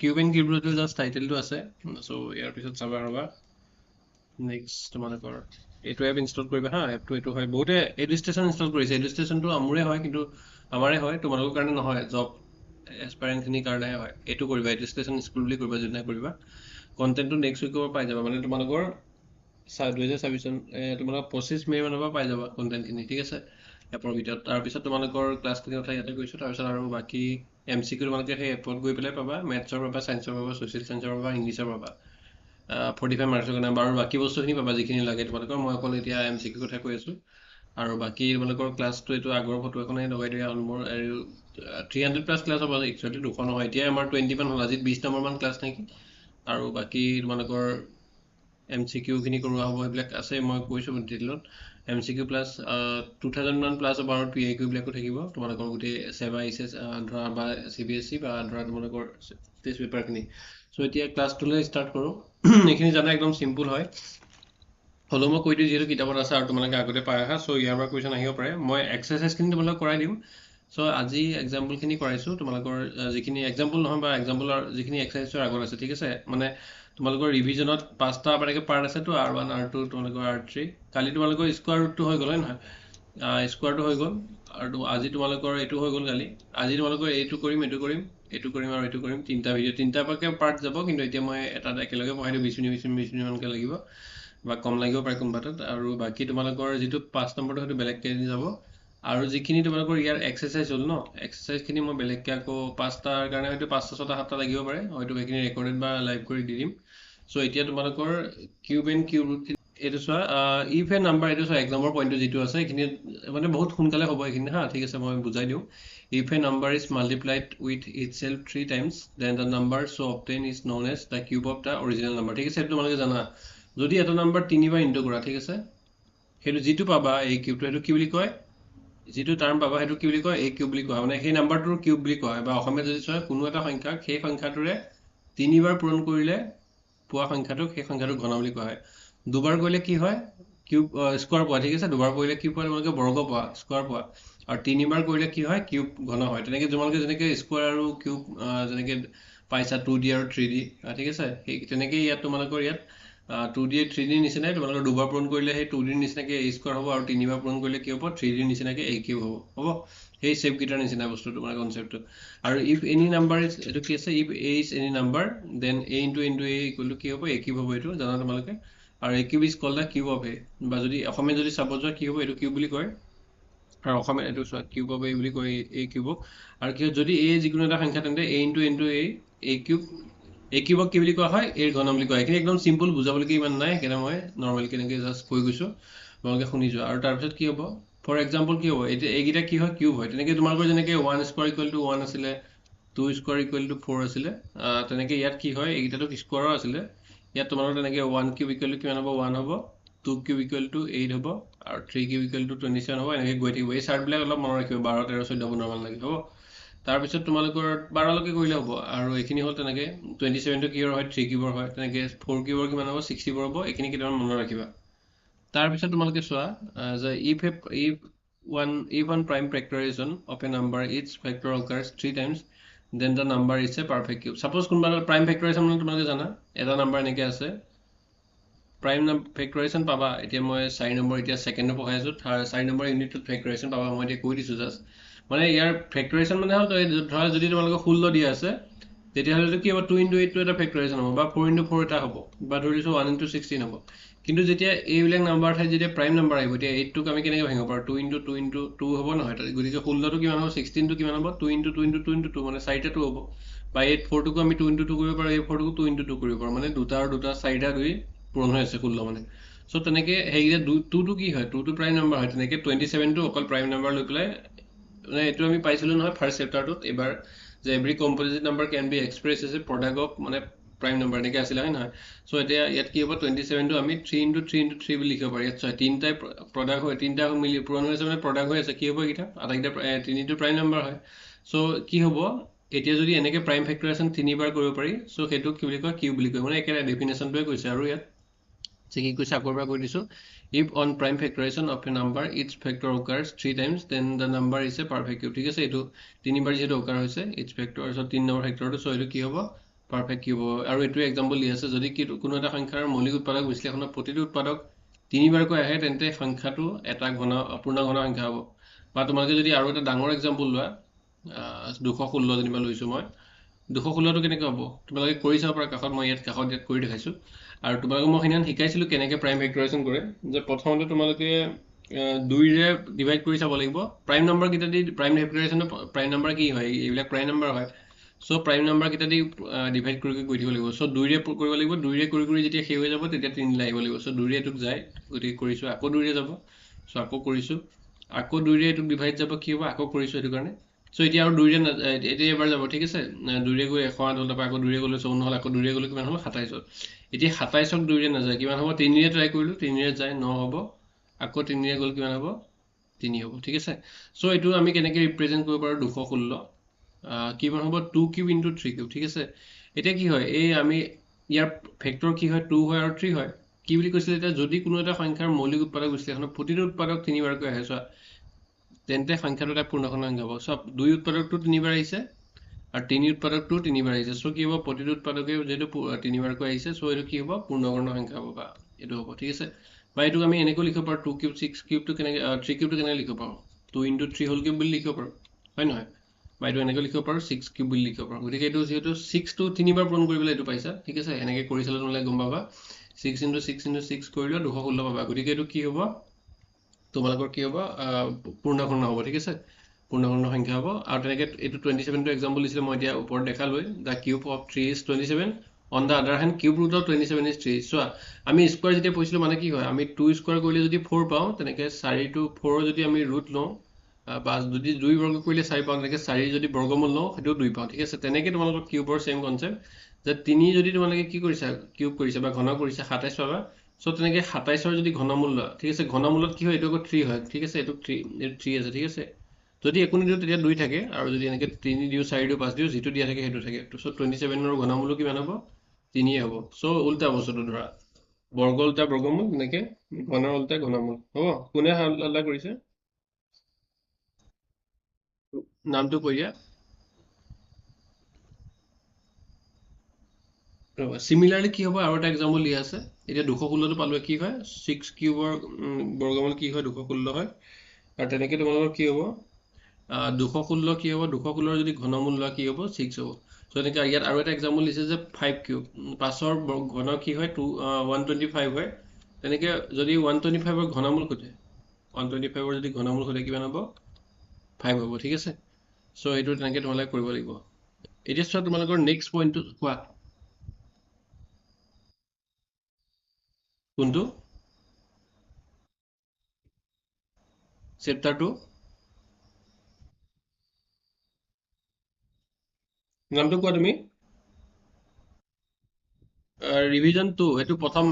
cube and cube ৰুটৰ just টাইটেলটো আছে চ' ইয়াৰ পিছত চাবা ৰ'বা নেক্সট তোমালোকৰ এইটো এপ ইনষ্টল কৰিবা হা এপটো এইটো হয় বহুতে এডুষ্টেশ্যন ইনষ্টল কৰিছে এডুষ্টেশ্যনটো আমোৰে হয় কিন্তু আমাৰে হয় তোমালোকৰ কাৰণে নহয় জব এছপাইৰেণ্টখিনিৰ কাৰণেহে হয় এইটো কৰিবা এডুষ্টেশ্যন স্কুল বুলি কৰিবা যোনদিনা কৰিবা কণ্টেণ্টটো নেক্সট উইকৰ পাই যাবা মানে তোমালোকৰ 2024 চন তোমালোকৰ 25 মে' মানৰ পৰা পাই যাবা কণ্টেণ্টখিনি ঠিক আছে এপৰ ভিতৰত তাৰপিছত তোমালোকৰ ক্লাছখিনিৰ কথা ইয়াতে কৈছোঁ তাৰপিছত আৰু বাকী MCQ তোমালোকে সেই এপত গৈ পেলাই পাবা মেথছৰ পাবা ছায়েন্সৰ পাবা ছ'চিয়েল ছায়েন্সৰ পাবা ইংলিছৰ পাবা 45 মাৰ্কছৰ কাৰণে বাৰু বাকী বস্তুখিনি পাবা যিখিনি লাগে তোমালোকৰ মই অকল এতিয়া MCQ কথা কৈ আছোঁ আৰু বাকী তোমালোকৰ ক্লাছটো এইটো আগৰ ফটো এখনে লগাই দিয়া মোৰ 300+ ক্লাছ হ'ব একচুৱেলি 200 নহয় এতিয়া আমাৰ 20 মান হ'ল আজি 20 নম্বৰমান ক্লাছ নেকি আৰু বাকী তোমালোকৰ MCQ খিনি কৰোৱা হ'ব এইবিলাক আছে মই কৈছোঁ ডিটেইলত MCQ প্লাছ 2000 মান প্লাছ হ'ব আৰু PIQ বিলাকো থাকিব তোমালোকৰ গোটেই সেৱা ICS ধৰা বা CBSE বা ধৰা তোমালোকৰ টেষ্ট পেপাৰখিনি চ' এতিয়া ক্লাছটোলৈ ষ্টাৰ্ট কৰোঁ এইখিনি জানা একদম চিম্পুল হয় হ'লেও মই কৈ দিওঁ যিহেতু কিতাপত আছে আৰু তোমালোকে আগতে পাই আহা চ' ইয়াৰ পৰা কুৱেশ্যন আহিব পাৰে মই এক্সাৰচাইজখিনি তোমালোকক কৰাই দিম চ' আজি এক্সাম্পলখিনি কৰাইছোঁ তোমালোকৰ যিখিনি এক্সাম্পল নহয় বা এক্সাম্পলৰ যিখিনি এক্সাৰচাইজৰ আগত আছে ঠিক আছে মানে তোমালোকৰ ৰিভিজনত 5টা এনেকৈ পাৰ্ট আছেতো R1 R2 তোমালোকৰ R3 কালি তোমালোকৰ স্কোৱাৰ ৰুটটো হৈ গ'ল হয় নহয় স্কোৱাৰটো হৈ গ'ল আৰু আজি তোমালোকৰ এইটো হৈ গ'ল কালি আজি তোমালোকৰ এইটো কৰিম আৰু এইটো কৰিম তিনিটা ভিডিঅ' তিনিটাকৈ পাৰ্ট যাব কিন্তু এতিয়া মই এটা একেলগে পঢ়াই দিওঁ 20 মিনিট মানকৈ লাগিব বা কম লাগিব পাৰে কোনোবাটোত আৰু বাকী তোমালোকৰ যিটো 5 নম্বৰটো সেইটো বেলেগকৈ যাব আৰু যিখিনি তোমালোকৰ ইয়াৰ এক্সাৰচাইজ হ'ল ন এক্সাৰচাইজখিনি মই বেলেগকৈ আকৌ 5টাৰ কাৰণে হয়তো 5টা 6টা 7টা লাগিব পাৰে হয়তো সেইখিনি ৰেকৰ্ডেড বা লাইভ কৰি দি দিম চ' এতিয়া তোমালোকৰ কিউব এণ্ড কিউব ৰুট এইটো চোৱা ইফ এ নাম্বাৰ এইটো চোৱা 1 নম্বৰ পইণ্টটো যিটো আছে এইখিনি মানে বহুত সোনকালে হ'ব এইখিনি হা ঠিক আছে মই বুজাই দিওঁ if a number is multiplied with itself 3 times then the number so' obtain is known as the cube of the original number ঠিক আছে সেইটো তোমালোকে জানা যদি এটা নাম্বাৰ 3বাৰ ইনটু কৰা ঠিক আছে সেইটো যিটো পাবা এই কিউবটো সেইটো কি বুলি কয় যিটো টাৰ্ম পাবা সেইটো কি বুলি কয় এই কিউব বুলি কোৱা মানে সেই নাম্বাৰটোৰ কিউব বুলি কোৱা হয় বা অসমীয়াত যদি চোৱা কোনো এটা সংখ্যাক সেই সংখ্যাটোৰে 3বাৰ পূৰণ কৰিলে পোৱা সংখ্যাটোক সেই সংখ্যাটোক ঘন বুলি কোৱা হয় দুবাৰ কৰিলে কি হয় কিউব স্কোৱাৰ পোৱা ঠিক আছে দুবাৰ কৰিলে কি পোৱা তোমালোকে বৰ্গ পোৱা স্কোৱাৰ পোৱা আৰু 3বাৰ কৰিলে কি হয় কিউব ঘন হয় তেনেকৈ তোমালোকে যেনেকৈ স্কোৱাৰ আৰু কিউব যেনেকৈ পাইছা 2D আৰু 3D ঠিক আছে সেই তেনেকৈ ইয়াত তোমালোকৰ ইয়াত 2D 3D নিচিনাই তোমালোকৰ দুবাৰ পূৰণ কৰিলে সেই 2D নিচিনাকৈ a স্কোৱাৰ হ'ব আৰু 3বাৰ পূৰণ কৰিলে কি হ'ব 3D নিচিনাকৈ a কিউব হ'ব সেই শেপকেইটাৰ নিচিনা বস্তুটো মানে কনচেপ্টটো আৰু ইফ এনি নাম্বাৰ ইজ এইটো কি আছে if a is any number then a into a equal to কি হ'ব a কিউব হ'ব এইটো জানা তোমালোকে আৰু a cube is called the cube of a বা যদি অসমীয়া যদি চাব যোৱা কি হ'ব এইটো কিউব বুলি কয় আৰু অসমীয়া এইটো চোৱা কিউব অফ a বুলি কয় a কিউবক আৰু কি যদি a যিকোনো এটা সংখ্যা তেন্তে a into a cube a কিউবক কি বুলি কোৱা হয় a ঘন বুলি কোৱা এইখিনি একদম চিম্পল বুজাবলৈকে ইমান নাই সেইকাৰণে মই নৰ্মেল কেনেকৈ জাষ্ট কৈ গৈছোঁ তোমালোকে শুনি যোৱা আৰু তাৰপিছত কি হ'ব ফৰ এক্সাম্পল কি হ'ব এতিয়া এইকেইটা কি হয় কিউব হয় তেনেকৈ তোমালোকৰ যেনেকৈ 1 স্কোৱাৰ ইকুৱেল টু 1 আছিলে 2 স্কোৱাৰ ইকুৱেল টু 4 আছিলে তেনেকৈ ইয়াত কি হয় এইকেইটাতো স্কোৱাৰো আছিলে ইয়াত তোমালোকৰ তেনেকৈ 1 কিউব ইকুৱেল টু কিমান হ'ব 1 হ'ব 2 কিউব ইকুৱেল টু 8 হ'ব আৰু 3 কিউব ইকুৱেল টু 27 হ'ব এনেকৈ গৈ থাকিব এই চাৰ্টবিলাক অলপ মনত ৰাখিব 12 13 14 বনাব লাগে হ'ব তাৰপিছত তোমালোকৰ 12লৈকে কৰিলে হ'ব আৰু এইখিনি হ'ল তেনেকৈ 27টো কিহৰ হয় 3 কিউবৰ হয় তেনেকৈ 4 কিউবৰ কিমান হ'ব 64 হ'ব এইখিনি কেইটামান মনত ৰাখিবা তাৰপিছত তোমালোকে চোৱা যে if one prime factorization of a number it's factor occurs 3 times then the number it's a perfect cube suppose কোনোবা প্ৰাইম ফেক্টৰাইজেশ্যন মানে তোমালোকে জানা এটা নাম্বাৰ এনেকৈ আছে প্ৰাইম ফেক্টৰাইজেশ্যন পাবা এতিয়া মই 4 নম্বৰ এতিয়া ছেকেণ্ডত পঢ়াই আছোঁ 4 নম্বৰ ইউনিটত ফেক্টৰাইজেশ্যন পাবা মই এতিয়া কৈ দিছোঁ জাষ্ট মানে ইয়াৰ ফেক্টৰাইজেশ্যন মানে হ'ল ধৰা যদি তোমালোকৰ 16 দিয়া আছে তেতিয়াহ'লে কি হ'ব 2 ইনটু 8টো এটা ফেক্টৰাইজেশ্যন হ'ব বা 4 ইনটু 4 এটা হ'ব বা ধৰিছোঁ 1 ইনটু 16 হ'ব কিন্তু যেতিয়া এইবিলাক নাম্বাৰ ঠাইত যেতিয়া প্ৰাইম নাম্বাৰ আহিব এতিয়া 8টোক আমি কেনেকৈ ভাঙিব পাৰোঁ 2 ইনটু 2 ইনটু 2 হ'ব নহয় গতিকে 16টো কিমান হ'ব 16টো কিমান হ'ব 2 ইনটু 2 ইনটু 2 ইনটু 2 মানে 4টা 2 হ'ব বা 4টোকো আমি 2 ইনটু 2 কৰিব পাৰোঁ 4টোকো 2 ইনটু 2 কৰিব পাৰোঁ মানে দুটা আৰু দুটা 4টা 2 পূৰণ হৈ আছে 16 মানে চ' তেনেকৈ সেইকেইটা 2টো কি হয় 2টো প্ৰাইম নাম্বাৰ হয় তেনেকৈ 27টো অকল প্ৰাইম নাম্বাৰ লৈ পেলাই মানে এইটো আমি পাইছিলোঁ নহয় ফাৰ্ষ্ট চেপ্টাৰটোত এইবাৰ যে every composite number can be express as a product of মানে প্ৰাইম নাম্বাৰ এনেকৈ আছিলে হয় নহয় চ' এতিয়া ইয়াত কি হ'ব 27টো আমি 3 ইনটু 3 ইনটু 3 বুলি লিখিব পাৰি ইয়াত চোৱা তিনিটাই প্ৰডাক্ট হয় তিনিটা মিলি পূৰণ হৈ আছে মানে প্ৰডাক্ট হৈ আছে কি হ'ব এইকেইটা আটাইকেইটা তিনিটো প্ৰাইম নাম্বাৰ হয় চ' কি হ'ব এতিয়া যদি এনেকৈ প্ৰাইম ফেক্টৰাইজেশ্যন 3বাৰ কৰিব পাৰি চ' সেইটোক কি বুলি কয় কিউব বুলি কয় মানে একেবাৰে ডেফিনেশ্যনটোৱে কৈছে আৰু ইয়াত যে কি কৈছে আকৌ এবাৰ কৈ দিছোঁ if on prime factorization of a number it's factor occurs 3 times then the number is a perfect cube ঠিক আছে এইটো 3বাৰ যিহেতু অকাৰ হৈছে ইটছ ফেক্টৰ তাৰপিছত 3 নম্বৰ ফেক্টৰটো চ' এইটো কি হ'ব পাৰফেক্ট কিউব হ'ব আৰু এইটো এক্সাম্পল দি আছে যদি কোনো এটা সংখ্যাৰ মৌলিক উৎপাদক বিশ্লেষণত প্ৰতিটো উৎপাদক 3বাৰকৈ আহে তেন্তে সংখ্যাটো এটা পূৰ্ণ ঘন সংখ্যা হ'ব বা তোমালোকে যদি আৰু এটা ডাঙৰ এক্সাম্পল লোৱা 216 যেনিবা লৈছোঁ মই 216টো কেনেকৈ হ'ব তোমালোকে কৰি চাব পাৰা কাষত মই ইয়াত কৰি দেখাইছোঁ আৰু তোমালোকে মই সেইদিনা শিকাইছিলোঁ কেনেকৈ প্ৰাইম ভেক্টৰাইজেশ্যন কৰে যে প্ৰথমতে তোমালোকে 2ৰে ডিভাইড কৰি চাব লাগিব প্ৰাইম নম্বৰ কেইটা দি প্ৰাইম ভেক্টৰাইজেশ্যনৰ প্ৰাইম নম্বৰ কি হয় এইবিলাক প্ৰাইম নম্বৰ হয় সো প্ৰাইম নম্বৰ কেইটা দি ডিভাইড কৰি গৈ থাকিব লাগিব সো 2ৰে কৰিব লাগিব 2ৰে কৰি যেতিয়া শেষ হৈ যাব তেতিয়া 3 লাগিব লাগিব সো 2ৰে এটোক যায় গতিকে কৰিছোঁ আকৌ 2ৰে যাব সো আকৌ কৰিছোঁ আকৌ 2ৰে এটোক ডিভাইড যাব কি হ'ব আকৌ কৰিছোঁ এটো কাৰণে সো এতিয়া আৰু 2ৰে এতিয়া এবাৰ যাব ঠিক আছে 2ৰে গৈ 108 হ'ল তাৰপৰা আকৌ 2ৰে গ'লে 54 হ'ল আকৌ 2ৰে গ'লে কিমান হ'ল 27 হ'ল এতিয়া 27ক 2ৰে নাযায় কিমান হ'ব 3ৰে ট্ৰাই কৰিলোঁ 3ৰে যায় 9 হ'ব আকৌ 3ৰে গ'ল কিমান হ'ব 3 হ'ব ঠিক আছে সো এইটো আমি কেনেকৈ ৰিপ্ৰেজেণ্ট কৰিব পাৰোঁ 216 কিমান হ'ব 2 কিউব ইনটু 3 কিউব ঠিক আছে এতিয়া কি হয় এই আমি ইয়াৰ ভেক্টৰ কি হয় 2 হয় আৰু 3 হয় কি বুলি কৈছিলে এতিয়া যদি কোনো এটা সংখ্যাৰ মৌলিক উৎপাদক বিশ্লেষণত প্ৰতিটো উৎপাদক 3বাৰকৈ আহে চোৱা তেন্তে সংখ্যাটো এটা পূৰ্ণঘন সংখ্যা হ'ব সব 2 উৎপাদকটো 3বাৰ আহিছে আৰু 3 উৎপাদকটো 3বাৰ আহিছে সো কি হ'ব প্ৰতিটো উৎপাদকে যেহেতু 3বাৰকৈ আহিছে সো এইটো কি হ'ব পূৰ্ণঘন সংখ্যা হ'ব বা এইটো হ'ব ঠিক আছে বা এইটোক আমি এনেকৈ লিখিব পাৰোঁ 2 কিউব 6 কিউবটো কেনেকৈ 3 কিউবটো কেনেকৈ লিখিব পাৰোঁ 2 ইনটু 3 হোল কিউব বুলি লিখিব পাৰোঁ হয় নহয় বা এইটো এনেকৈ লিখিব পাৰোঁ 6 কিউব বুলি লিখিব পাৰোঁ গতিকে এইটো যিহেতু 6টো 3বাৰ পূৰণ কৰিবলৈ এইটো পাইছা ঠিক আছে এনেকৈ কৰি চালে তোমালোকে গম পাবা 6 ইনটু 6 ইনটু 6 কৰিলে 216 পাবা গতিকে এইটো কি হ'ব তোমালোকৰ কি হ'ব পূৰ্ণঘন হ'ব ঠিক আছে পূৰ্ণঘন সংখ্যা হ'ব আৰু তেনেকৈ এইটো 27টো এক্সাম্পল দিছিলে মই এতিয়া ওপৰত দেখালোঁ the cube of 3 is 27 on the আদাৰ hand cube root of 27 is 3 চোৱা আমি স্কোৱাৰ যেতিয়া পঢ়িছিলোঁ মানে কি হয় আমি 2 স্কোৱাৰ কৰিলে যদি 4 পাওঁ তেনেকৈ 4টো 4 যদি আমি ৰুট লওঁ বা যদি 2 বৰ্গ কৰিলে 4 পাওঁ তেনেকৈ 4 যদি বৰ্গমূল লওঁ সেইটো 2 পাওঁ ঠিক আছে তেনেকৈ তোমালোকৰ কিউবৰ চেম কনচেপ্ট যে 3 যদি তোমালোকে কি কৰিছা কিউব কৰিছা বা ঘন কৰিছা 27 পাবা সো তেনেকৈ 27ৰ যদি ঘনমূল লোৱা ঠিক আছে ঘনমূলত কি হয় এইটো আকৌ 3 হয় ঠিক আছে এইটো 3 আছে ঠিক আছে যদি একো নিদিওঁ তেতিয়া 2 থাকে আৰু যদি এনেকৈ 3 দিওঁ 4 দিওঁ 5 দিওঁ যিটো দিয়া থাকে সেইটো থাকে সো 27ৰ ঘনমূলো কিমান হ'ব 3 হ'ব সো উল্টা বস্তুটো ধৰা বৰ্গ উল্টা বৰ্গমূল এনেকৈ ঘনৰ উল্টা ঘনমূল হ'ব কোনে হাল্লা কৰিছে নামটো কৈ দিয়া সিমিলাৰলি কি হ'ব আৰু এটা এক্সাম্পল দিয়া আছে এতিয়া 216টো পালোঁ কি হয় 6 কিউবৰ বৰ্গমূল কি হয় 216 হয় আৰু তেনেকৈ তোমালোকৰ কি হ'ব 216 কি হ'ব 216ৰ যদি ঘনমূল লোৱা কি হ'ব 6 হ'ব চ' এনেকৈ ইয়াত আৰু এটা এক্সাম্পল দিছে যে 5 কিউব 5ৰ ঘন কি হয় 125 হয় তেনেকৈ যদি 125ৰ ঘনমূল সোধে 125ৰ যদি ঘনমূল সোধে কিমান হ'ব 5 হ'ব ঠিক আছে চ' এইটো তেনেকৈ তোমালোকে কৰিব লাগিব এতিয়া চোৱা তোমালোকৰ নেক্সট পইণ্টটো কোৱা কোনটো চেপ্টাৰ 2 নামটো কোৱা তুমি ৰিভিজন 2 সেইটো প্ৰথম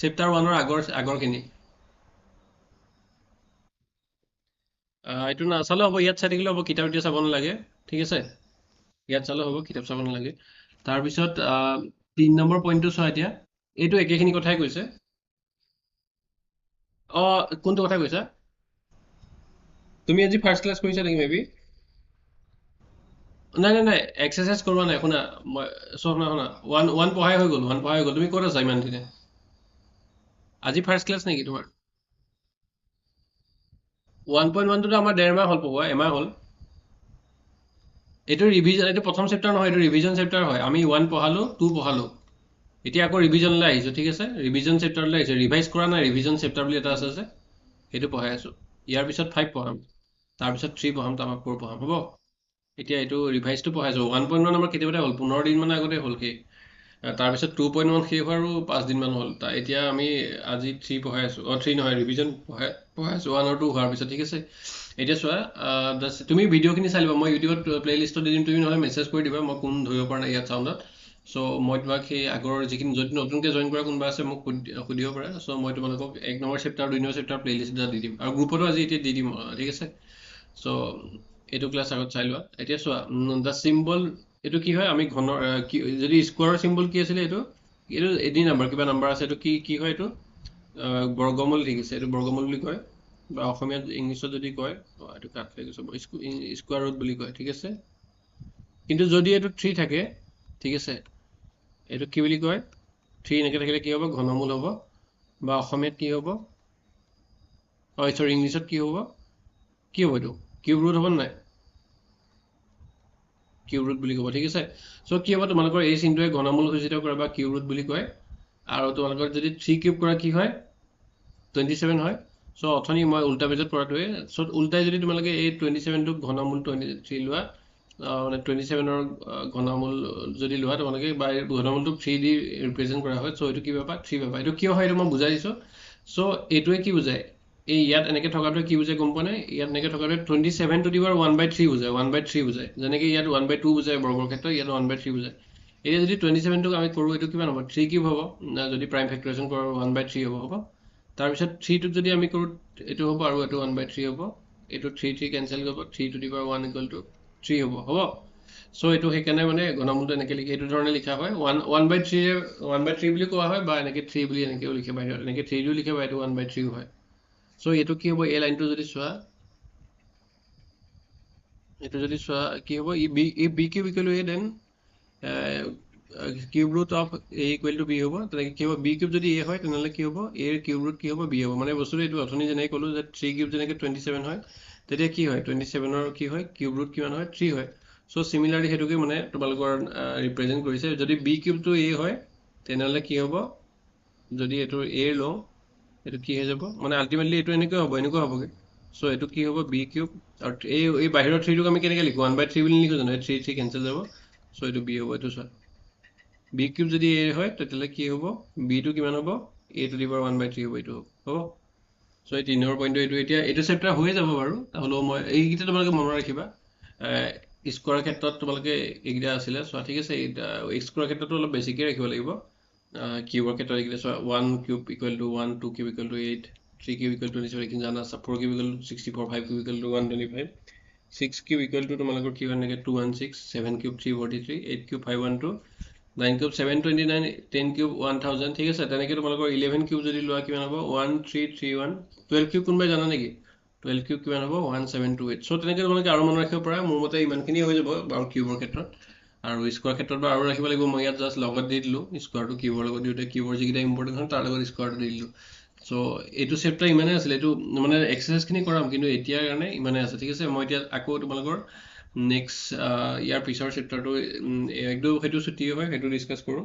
চেপ্টাৰ 1ৰ আগৰখিনি এইটো নাচালেও হ'ব ইয়াত চাই থাকিলেও হ'ব কিতাপ এতিয়া চাব নালাগে ঠিক আছে ইয়াত চালেও হ'ব কিতাপ চাব নালাগে তাৰপিছত 3 নম্বৰ পইণ্টটো চোৱা এতিয়া এইটো একেখিনি কথাই কৈছে কোনটো কথা কৈছা তুমি আজি ফাৰ্ষ্ট ক্লাছ কৰিছা নেকি মেবি নাই এক্সাৰচাইজ কৰোৱা নাই শুনা মই শুনা ওৱান পঢ়াই হৈ গ'ল তুমি ক'ত আছা ইমান দিনে আজি ফাৰ্ষ্ট ক্লাছ নেকি তোমাৰ 1.1টোতো আমাৰ 1.5 মাহ হ'ল পঢ়োৱা এমাহ হ'ল এইটো ৰিভিজন এইটো প্ৰথম চেপ্টাৰ নহয় এইটো ৰিভিজন চেপ্টাৰ হয় আমি 1 পঢ়ালোঁ 2 পঢ়ালোঁ এতিয়া আকৌ ৰিভিজনলৈ আহিছোঁ ঠিক আছে ৰিভিজন চেপ্টাৰলৈ আহিছোঁ ৰিভাইজ কৰা নাই ৰিভিজন চেপ্টাৰ বুলি এটা আছে যে সেইটো পঢ়াই আছোঁ ইয়াৰ পিছত 5 পঢ়াম তাৰপিছত 3 পঢ়াম তাৰপৰা 4 পঢ়াম হ'ব এতিয়া এইটো ৰিভাইজটো পঢ়াইছোঁ 1.1 আমাৰ কেতিয়াবাতে হ'ল 15 দিন মানে আগতে হ'ল কি তাৰপিছত 2.1 শেষ হোৱা আৰু 5 দিনমান হ'ল এতিয়া আমি আজি 3 পঢ়াই আছোঁ 3 নহয় ৰিভিজন পঢ়াই আছোঁ 1 আৰু 2 হোৱাৰ পিছত ঠিক আছে এতিয়া চোৱা তুমি ভিডিঅ'খিনি চাই ল'বা মই ইউটিউবত প্লে লিষ্টত দি দিম তুমি নহ'লে মেছেজ কৰি দিবা মই কোন ধৰিব পৰা নাই ইয়াত চাউণ্ডত চ' মই তোমাক সেই আগৰ যিখিনি যদি নতুনকৈ জইন কৰা কোনোবা আছে মোক সুধিব পাৰে চ' মই তোমালোকক 1 number chapter 2 number chapter play list এটা দি দিম আৰু গ্ৰুপতো আজি এতিয়া দি দিম ঠিক আছে চ' এইটো ক্লাছ আগত চাই লোৱা এতিয়া চোৱা দ্য চিম্বল এইটো কি হয় আমি ঘনৰ যদি স্কোৱাৰৰ চিম্বল কি আছিলে এইটো এনি নাম্বাৰ কিবা নাম্বাৰ আছে এইটো কি হয় এইটো বৰ্গমূল ঠিক আছে এইটো বৰ্গমূল বুলি কয় বা অসমীয়াত ইংলিছত যদি কয় এইটো কাট হৈ গৈছে স্কোৱাৰ ৰুট বুলি কয় ঠিক আছে কিন্তু যদি এইটো 3 থাকে ঠিক আছে এইটো কি বুলি কয় 3 এনেকৈ থাকিলে কি হ'ব ঘনমূল হ'ব বা অসমীয়াত কি হ'ব সৰি ইংলিছত কি হ'ব এইটো কিউব ৰুট হ'ব নাই কিউব ৰুট বুলি ক'ব ঠিক আছে চ' কি হ'ব তোমালোকৰ এই চিনটোৱে ঘনমূল সূচিত কৰে বা কিউব ৰুট বুলি কয় আৰু তোমালোকৰ যদি 3 কিউব কৰা কি হয় 27 হয় চ' অথনি মই উল্টা পেজত কৰাটোৱে চ' উল্টাই যদি তোমালোকে এই 27টোক ঘনমূল 23 লোৱা মানে 27ৰ ঘনমূল যদি লোৱা তোমালোকে বা ঘনমূলটোক 3 দি ৰিপ্ৰেজেণ্ট কৰা হয় চ' এইটো কি পাবা 3 পাবা এইটো কিয় হয় এইটো মই বুজাই দিছোঁ চ' এইটোৱে কি বুজায় এই ইয়াত এনেকৈ থকাটোৱে কি বুজায় গম পোৱা নাই ইয়াত এনেকৈ থকাটোৱে 27 টু দি পাৱাৰ 1/3 বুজায় 1/3 বুজায় যেনেকৈ ইয়াত 1/2 বুজায় বৰ্গৰ ক্ষেত্ৰত ইয়াত 1/3 বুজায় এতিয়া যদি 27টোক আমি কৰোঁ এইটো কিমান হ'ব 3 কিউব হ'ব যদি প্ৰাইম ফেক্টৰেশ্যন কৰোঁ 1/3 হ'ব তাৰপিছত 3টোক যদি আমি কৰোঁ এইটো হ'ব আৰু এইটো 1/3 হ'ব এইটো 3 কেঞ্চেল কৰিব 3 to the power 1 equal to 3 হ'ব চ' এইটো সেইকাৰণে মানে ঘনমূলটো এনেকৈ লিখে এইটো ধৰণে লিখা হয় 1/3 বুলি কোৱা হয় বা এনেকৈ 3 বুলি এনেকৈও লিখে বাহিৰত এনেকৈ 3 দিও লিখে বা এইটো 1/3 হয় চ' এইটো কি হ'ব এই লাইনটো যদি চোৱা এইটো যদি চোৱা কি হ'ব ই B cube equal to A then cube root of A equal to B হ'ব তেনেকৈ কি হ'ব বি কিউব যদি এ হয় তেনেহ'লে কি হ'ব এৰ কিউব ৰুট কি হ'ব বি হ'ব মানে বস্তুটো এইটো অথনি যেনেকৈ ক'লোঁ যে 3 কিউব যেনেকৈ 27 হয় তেতিয়া কি হয় 27ৰ কি হয় কিউব ৰুট কিমান হয় 3 হয় চ' চিমিলাৰলি সেইটোকে মানে তোমালোকৰ ৰিপ্ৰেজেণ্ট কৰিছে যদি বি কিউবটো এ হয় তেনেহ'লে কি হ'ব যদি এইটো এ লওঁ এইটো কি হৈ যাব মানে আল্টিমেটলি এইটো এনেকুৱা হ'বগৈ চ' এইটো কি হ'ব বি কিউব আৰু এই বাহিৰৰ 3টোক আমি কেনেকৈ লিখোঁ 1/3 বুলি লিখোঁ জানো 3 কেঞ্চেল যাব চ' এইটো বি হ'ব এইটো চোৱা বি কিউব যদি এ হয় তেতিয়াহ'লে কি হ'ব বিটো কিমান হ'ব এ টু দি পাৱাৰ 1/3 হ'ব এইটো হ'ব চ' এই 3 নম্বৰ পইণ্টটো এতিয়া এইটো চেপ্টাৰ হৈয়ে যাব বাৰু হ'লেও মই এইকেইটা তোমালোকে মনত ৰাখিবা স্কোৱাৰ ক্ষেত্ৰত তোমালোকে এইকেইটা আছিলে চোৱা ঠিক আছে স্কোৱাৰ ক্ষেত্ৰতো অলপ বেছিকৈ ৰাখিব লাগিব কিউবৰ ক্ষেত্ৰত এইকেইটা চোৱা 1 cube equal two 1 2 cube equal two 8 3 cube equal two 27 এইখিনি জানা 4 cube equal two 64 5 cube equal two 125 6 cube equal two তোমালোকৰ কি হয় এনেকৈ 216 7 কিউব 343 8 কিউব 512 9 কিউব 729 10 কিউব 1000 ঠিক আছে তেনেকৈ তোমালোকৰ 11 কিউব যদি লোৱা কিমান হ'ব 1331 12 কিউব কোনোবাই জানা নেকি 12 কিউব কিমান হ'ব 1728 চ' তেনেকৈ তোমালোকে আৰু মনত ৰাখিব পাৰা মোৰ মতে ইমানখিনিয়ে হৈ যাব বাৰু কিউবৰ ক্ষেত্ৰত আৰু স্কোৱাৰ ক্ষেত্ৰত আৰু ৰাখিব লাগিব মই ইয়াত জাষ্ট লগত দি দিলোঁ স্কোৱাৰটো কিউবৰ লগত দিওঁতে কিউবৰ যিকেইটা ইম্পৰ্টেণ্ট হয় তাৰ লগত স্কোৱাৰটো দি দিলোঁ চ' এইটো চেপ্টাৰ ইমানেই আছিলে এইটো মানে এক্সাৰচাইজখিনি কৰাম কিন্তু এতিয়াৰ কাৰণে ইমানেই আছে ঠিক আছে মই এতিয়া আকৌ তোমালোকৰ নেক্সট ইয়াৰ পিছৰ চেপ্টাৰটো একদম সেইটো ছুটি হয় সেইটো ডিছকাছ কৰোঁ